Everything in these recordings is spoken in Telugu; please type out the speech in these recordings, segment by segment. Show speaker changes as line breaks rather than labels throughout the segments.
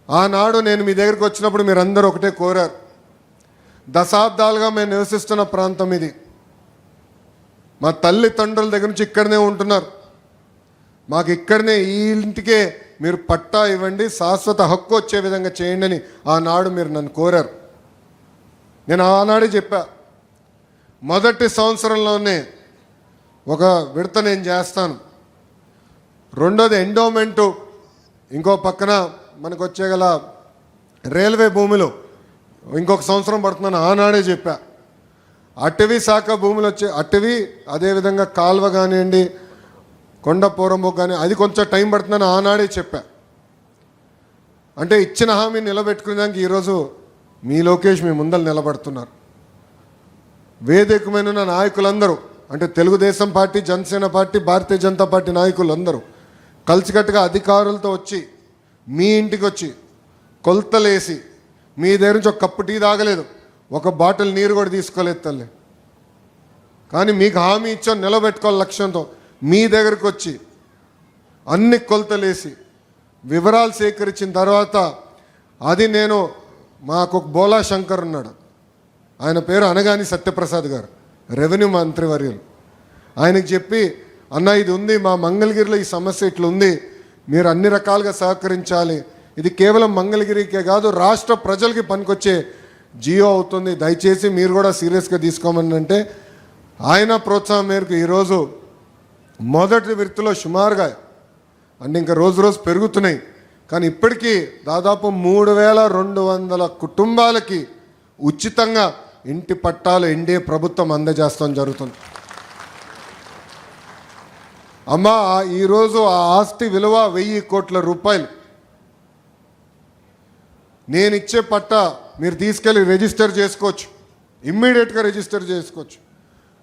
ఆనాడు నేను మీ దగ్గరికి వచ్చినప్పుడు మీరందరూ ఒకటే కోరారు. దశాబ్దాలుగా మేము నివసిస్తున్న ప్రాంతం ఇది. మా తల్లిదండ్రుల దగ్గర నుంచి ఇక్కడనే ఉంటున్నారు. మాకు ఇక్కడనే ఈ ఇంటికే మీరు పట్టా ఇవ్వండి, శాశ్వత హక్కు వచ్చే విధంగా చేయండి అని ఆనాడు మీరు నన్ను కోరారు. నేను ఆనాడే చెప్పా, మొదటి సంవత్సరంలోనే ఒక విడత నేను చేస్తాను. రెండోది ఎండోమెంటు, ఇంకో పక్కన మనకు వచ్చేగల రైల్వే భూములు ఇంకొక సంవత్సరం పడుతుందని ఆనాడే చెప్పా. అటవీ శాఖ భూములు వచ్చే అటవీ, అదేవిధంగా కాల్వ కానివ్వండి, కొండ పూరంబు కానీ అది కొంచెం టైం పడుతుందని ఆనాడే చెప్పా. అంటే ఇచ్చిన హామీ నిలబెట్టుకునేదానికి ఈరోజు మీ లోకేష్ మీ ముందర నిలబడుతున్నారు. వేదికమైన నాయకులందరూ, అంటే Telugu Desam party, Janasena party, Bharatiya Janata party నాయకులందరూ కలిసికట్టుగా అధికారులతో వచ్చి మీ ఇంటికి వచ్చి కొలతలేసి మీ దగ్గర నుంచి ఒక కప్పు టీ తాగలేదు, ఒక బాటిల్ నీరు కూడా తీసుకోలేదు తల్లి. కానీ మీకు హామీ ఇచ్చాం నిలబెట్టుకోవాలి లక్ష్యంతో మీ దగ్గరకు వచ్చి అన్ని కొలతలేసి వివరాలు సేకరించిన తర్వాత అది నేను మాకు బోలా శంకర్ ఉన్నాడు, ఆయన పేరు అనగాని సత్యప్రసాద్ గారు, రెవెన్యూ మంత్రివర్యులు. ఆయనకి చెప్పి అన్న ఇది ఉంది, మా మంగళగిరిలో ఈ సమస్య ఇట్లా ఉంది, మీరు అన్ని రకాలుగా సహకరించాలి, ఇది కేవలం మంగళగిరికే కాదు రాష్ట్ర ప్రజలకి పనికొచ్చే జియో అవుతుంది, దయచేసి మీరు కూడా సీరియస్గా తీసుకోమని అంటే ఆయన ప్రోత్సాహం మేరకు ఈరోజు మొదటి విడతలో సుమారుగా, అంటే ఇంకా రోజు రోజు పెరుగుతున్నాయి, కానీ ఇప్పటికీ దాదాపు 3200 కుటుంబాలకి ఉచితంగా ఇంటి పట్టాలు ఎన్డీఏ ప్రభుత్వం అందజేస్తాం జరుగుతుంది. అమ్మా ఈరోజు ఆ ఆస్తి విలువ 1000 కోట్ల రూపాయలు. నేను ఇచ్చే పట్టా మీరు తీసుకెళ్ళి రిజిస్టర్ చేసుకోవచ్చు, ఇమ్మీడియట్గా రిజిస్టర్ చేసుకోవచ్చు.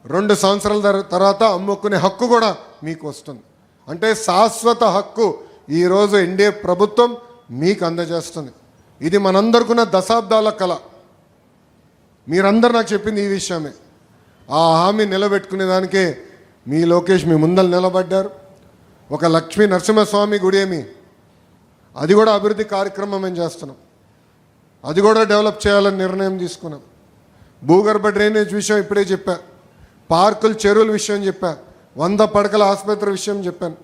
2 సంవత్సరాల తర్వాత అమ్ముకునే హక్కు కూడా మీకు వస్తుంది. అంటే శాశ్వత హక్కు ఈరోజు ఎన్డీఏ ప్రభుత్వం మీకు అందజేస్తుంది. ఇది మనందరికున్న దశాబ్దాల కళ. మీరందరూ నాకు చెప్పింది ఈ విషయమే. ఆ హామీ నిలబెట్టుకునే దానికే మీ లోకేష్ మీ ముందర నిలబడ్డారు. ఒక లక్ష్మీ నరసింహస్వామి గుడి ఏమి, అది కూడా అభివృద్ధి కార్యక్రమం మేము చేస్తున్నాం, అది కూడా డెవలప్ చేయాలని నిర్ణయం తీసుకున్నాం. భూగర్భ డ్రైనేజ్ విషయం ఇప్పుడే చెప్పా, పార్కులు చెరువుల విషయం చెప్పా, 100 పడకల ఆసుపత్రి విషయం చెప్పాను.